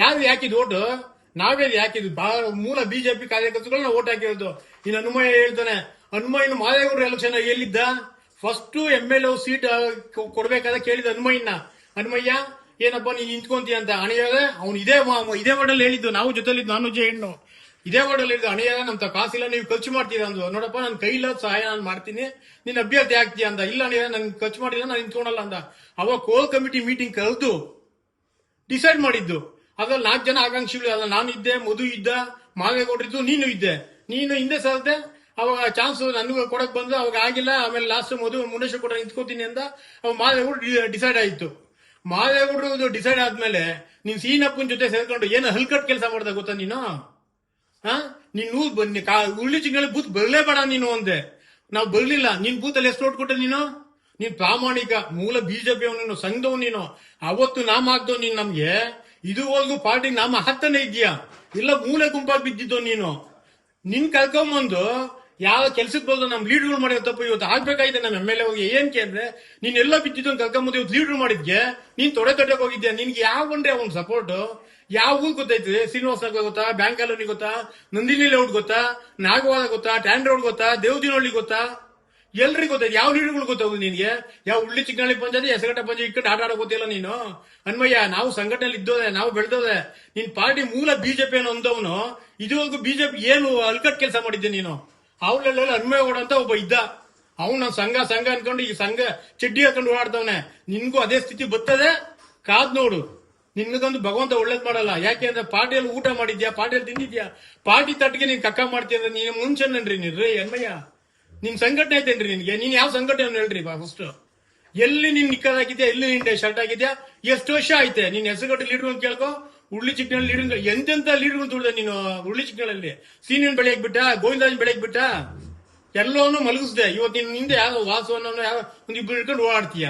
ಯಾರು ಹಾಕಿದ್ ಓಟು? ನಾವೇ ಹಾಕಿದ್ವಿ. ಮೂಲ ಬಿಜೆಪಿ ಕಾರ್ಯಕರ್ತರುಗಳನ್ನ ಓಟ್ ಹಾಕಿರೋದು. ಇನ್ನು ಹನುಮಯ್ಯ ಹೇಳ್ತಾನೆ, ಹನುಮಯ್ಯನ ಮಾದೇಗೌಡರು ಎಲೆಕ್ಷನ್ ಎಲ್ಲಿದ್ದ? ಫಸ್ಟ್ MLA ಸೀಟ್ ಕೊಡ್ಬೇಕಾದ್ರೆ ಕೇಳಿದ ಹನುಮಯ್ಯ ಏನಪ್ಪ ನೀನ್ ನಿಂತ್ಕೊಂತೀಯ ಅಂತ. ಅಣಿಯಾಗ ಅವ್ನು ಇದೇ ವರ್ಡಲ್ಲಿ ಹೇಳಿದ್ದು, ನಾವು ಜೊತೆಲಿದ್ದು, ನಾನು ಹೆಣ್ಣು ಇದೇ ವರ್ಡಲ್ಲಿ ಹೇಳಿದ್ದು, ಅಣಿಯಾಗ ನಮ್ ಕಾಸಿಲ್ಲ, ನೀವು ಖರ್ಚು ಮಾಡ್ತೀರಾ ಅಂದ್ರು. ನೋಡಪ್ಪ ನನ್ ಕೈಲ ಸಹಾಯ ನಾನು ಮಾಡ್ತೀನಿ, ನೀನ್ ಅಭ್ಯರ್ಥಿ ಆಗ್ತೀಯ ಅಂತ. ಇಲ್ಲ ಅಣಿಯಾಗ ನನ್ ಖರ್ಚು ಮಾಡಿಲ್ಲ, ನಾನು ನಿಂತ್ಕೊಳಲ್ಲ ಅಂದ. ಅವಾಗ ಕೋರ್ ಕಮಿಟಿ ಮೀಟಿಂಗ್ ಕರೆದು ಡಿಸೈಡ್ ಮಾಡಿದ್ದು. ಅದ್ರಲ್ಲಿ 4 ಜನ ಆಕಾಂಕ್ಷಿಗಳು, ಅದ ನಾನು ಇದ್ದೆ, ಮಧು ಇದ್ದ, ಮಾದೇಗೌಡರಿದ್ದು, ನೀನು ಇದ್ದೆ. ನೀನು ಹಿಂದೆ ಸರದೆ. ಅವಾಗ ಚಾನ್ಸ್ ನನಗೂ ಕೊಡಕ್ ಬಂದು ಅವಾಗ ಆಗಿಲ್ಲ. ಆಮೇಲೆ ಲಾಸ್ಟ್ ಮಧು ಮುನೇಶ್ವರ ಕೂಡ ನಿಂತ್ಕೋತೀನಿ ಅಂತ ಅವಾಗ ಮಾದೇಗೌಡ ಡಿಸೈಡ್ ಆಯ್ತು. ಮಾದೇಗೌಡರು ಡಿಸೈಡ್ ಆದ್ಮೇಲೆ ನೀನ್ ಸೀನಪ್ಪನ ಜೊತೆ ಸೇರ್ಕೊಂಡು ಏನು ಹಲ್ಕಟ್ ಕೆಲಸ ಮಾಡ್ದ ಗೊತ್ತಾ ನೀನು? ನೀನು ಉಳ್ಳಿ ಚಿಂಗಳಿ ಬೂತ್ ಬರ್ಲೇಬೇಡ ನೀನು ಅಂದೆ. ನಾವು ಬರ್ಲಿಲ್ಲ. ನಿನ್ ಬೂತಲ್ಲಿ ಎಷ್ಟು ಓಟ್ ಕೊಟ್ಟೆ ನೀನು? ನೀನ್ ಪ್ರಾಮಾಣಿಕ ಮೂಲ ಬಿಜೆಪಿ ಅವನು, ಸಂಘದವ್ ನೀನು. ಅವತ್ತು ನಾಮ ಹಾಕ್ದವ್ ನೀನ್ ನಮ್ಗೆ. ಇದುವರೆಗೂ ಪಾರ್ಟಿ ನಾಮ ಹಾಕ್ತಾನೆ ಇದೆಯಾ? ಇಲ್ಲ ಮೂಲೆ ಗುಂಪಾಗಿ ಬಿದ್ದಿದ್ದು ನೀನು. ನಿನ್ ಕರ್ಕೊಂಬಂದು ಯಾವ ಕೆಲ್ಸಕ್ಕೆ ಬಂದು ನಮ್ ಲೀಡರ್ಗಳು ಮಾಡಿರೋ ತಪ್ಪು ಇವತ್ತು ಆಗ್ಬೇಕಾಗಿದೆ. ನಮ್ಮ MLA ಹೋಗಿ ಏನಕ್ಕೆ ಅಂದ್ರೆ ನೀನ್ ಎಲ್ಲ ಬಿದ್ದಿದ್ದು ಕರ್ಕೊಂಬಂದು ಇವತ್ತು ಲೀಡರ್ ಮಾಡಿದ್ಗೆ ನೀನ್ ತೊಡೆ ಹೋಗಿದ್ಯಾ. ನಿನ್ಗೆ ಯಾವ ಬಂದ್ರೆ ಅವ್ನ ಸಪೋರ್ಟ್ ಯಾವ ಊರ್ ಗೊತ್ತೈತಿ? ಶ್ರೀನಿವಾಸ ನಗರ ಗೊತ್ತಾ? ಬ್ಯಾಂಕ್ ಕಾಲೋನಿ ಗೊತ್ತಾ? ನಂದಿನಿ ಲೇಔಟ್ ಗೊತ್ತಾ? ನಾಗವಾದ ಗೊತ್ತಾ? ಟ್ಯಾಂಡ್ ರೋಡ್ ಗೊತ್ತಾ? ದೇವದಿನಹಳ್ಳಿ ಗೊತ್ತಾ? ಎಲ್ರಿಗೂ ಗೊತ್ತೈತಿ. ಯಾವ ಲೀಡರ್ಗಳು ಗೊತ್ತಾಗುದು ನಿನ್ಗೆ? ಯಾವ ಉಳ್ಳಿ ಚಿಕ್ಕನಹಳ್ಳಿ ಪಂಚಾಯತಿ, ಹೆಸಗಟ್ಟ ಪಂಚಾಯತಿ ಇಟ್ಟು ಆಟ ಆಡೋ ಗೊತ್ತಿಲ್ಲ ನೀನು. ಹನುಮಯ್ಯ, ನಾವು ಸಂಘಟನೆಯಲ್ಲಿ ಇದ್ದೋದೆ, ನಾವು ಬೆಳೆದೋದೆ. ನಿನ್ ಪಾರ್ಟಿ ಮೂಲ ಬಿಜೆಪಿ ಅನ್ನೋ ಅಂದವನು ಇದುವರೆಗೂ ಬಿಜೆಪಿ ಏನು ಅಲ್ಕಟ್ ಕೆಲಸ ಮಾಡಿದ್ದೆ ನೀನು? ಅವಳೆಲ್ಲ ಹನುಮೇಗೌಡ ಅಂತ ಒಬ್ಬ ಇದ್ದ. ಅವ್ನು ಸಂಘ ಅನ್ಕೊಂಡು ಈ ಸಂಘ ಚಡ್ಡಿ ಹಾಕೊಂಡು ಓಡಾಡ್ತವನೆ. ನಿನ್ಗೂ ಅದೇ ಸ್ಥಿತಿ ಬರ್ತದೆ, ಕಾದ್ ನೋಡು. ನಿನ್ಗೊಂದು ಭಗವಂತ ಒಳ್ಳೇದ್ ಮಾಡಲ್ಲ. ಯಾಕೆ ಅಂದ್ರೆ ಪಾರ್ಟಿಯಲ್ಲಿ ಊಟ ಮಾಡಿದ್ಯಾ, ಪಾರ್ಟಿಯಲ್ಲಿ ತಿಂದಿದ್ಯಾ, ಪಾರ್ಟಿ ತಟ್ಟಿಗೆ ನೀನ್ ಕಕ್ಕ ಮಾಡ್ತೀಯ ಅಂದ್ರೆ ನೀನು ಮುಂಚೆನ್ರಿ ನೀನ್ರಿ ಹನುಮಯ್ಯ. ನಿನ್ ಸಂಘಟನೆ ಐತೇನ್ರಿ ನಿನ್ಗೆ? ನೀನ್ ಯಾವ ಸಂಘಟನೆ ಹೇಳ್ರಿ ಫಸ್ಟ್. ಎಲ್ಲಿ ನೀನ್ ನಿಕ್ಕರ್ ಹಾಕಿದ್ಯಾ, ಎಲ್ಲಿ ನಿನ್ ಶರ್ಟ್ ಹಾಕಿದ್ಯಾ, ಎಷ್ಟು ವರ್ಷ ಐತೆ? ನೀನ್ ಹೆಸರುಗಟ್ಟು ಲೀಡರ್ ಕೇಳ್ಕೊ. ಉಳ್ಳಿ ಚಿಕ್ಕನಲ್ಲಿ ಲೀಡರ್ ಎಂತೆಂತ ಲೀಡರ್ಗಳು ತುಳಿದ ನೀನು. ಉಳ್ಳಿ ಚಿಕ್ಕನಲ್ಲಿ ಸೀನಿಯನ್ ಬೆಳೆಯಕ್ ಬಿಟ್ಟ, ಗೋವಿಂದರಾಜ್ ಬೆಳೆಯಕ್ ಬಿಟ್ಟ, ಎಲ್ಲವನ್ನೂ ಮಲಗಿಸ್ದೆ. ಇವತ್ತು ನಿನ್ ಹಿಂದೆ ಯಾವ ವಾಸವನ್ನ ಯಾವ ಒಂದಿಬ್ರು ಹಿಡ್ಕೊಂಡು ಓಡಾಡ್ತೀಯ.